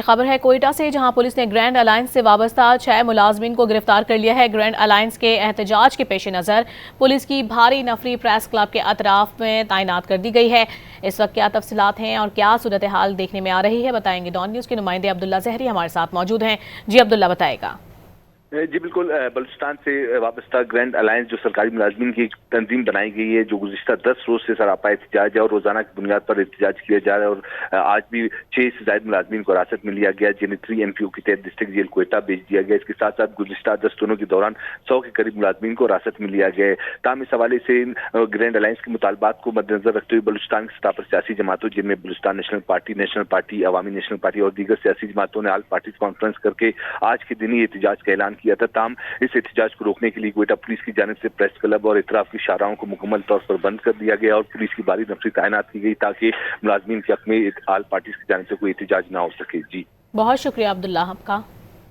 خبر ہے کوئٹہ سے، جہاں پولیس نے گرینڈ الائنس سے وابستہ 6 ملازمین کو گرفتار کر لیا ہے۔ گرینڈ الائنس کے احتجاج کے پیش نظر پولیس کی بھاری نفری پریس کلب کے اطراف میں تعینات کر دی گئی ہے۔ اس وقت کیا تفصیلات ہیں اور کیا صورتحال دیکھنے میں آ رہی ہے، بتائیں گے ڈان نیوز کے نمائندے عبداللہ زہری ہمارے ساتھ موجود ہیں۔ جی عبداللہ بتائے گا۔ جی بالکل، بلوچستان سے وابستہ گرینڈ الائنس جو سرکاری ملازمین کی ایک تنظیم بنائی گئی ہے، جو گزشتہ 10 روز سے سراپا احتجاج ہے اور روزانہ کی بنیاد پر احتجاج کیا جا رہا ہے، اور آج بھی 6 سے زائد ملازمین کو حراست میں لیا گیا، جنہیں 3 MPO کے تحت ڈسٹرکٹ جیل کوئٹہ بھیج دیا گیا۔ اس کے ساتھ ساتھ گزشتہ 10 دنوں کے دوران 100 کے قریب ملازمین کو حراست میں لیا گیا ہے۔ تاہم اس حوالے سے گرینڈ الائنس کے مطالبات کو مد نظر رکھتے ہوئے بلوچستان کی سطح پر سیاسی جماعتوں، جن میں بلوچستان نیشنل پارٹی، عوامی نیشنل پارٹی اور دیگر سیاسی جماعتوں نے آل پارٹیز کانفرنس کر کے آج کے دن ہی احتجاج کا اعلان کیا تھا۔ تاہم اس احتجاج کو روکنے کے لیے کوئٹہ پولیس کی جانب سے پریس کلب اور اطراف کی شاہراہوں کو مکمل طور پر بند کر دیا گیا اور پولیس کی بھاری نفری تعینات کی گئی تاکہ ملازمین کے حق میں آل پارٹیز کی جانب سے کوئی احتجاج نہ ہو سکے۔ جی بہت شکریہ عبداللہ آپ کا۔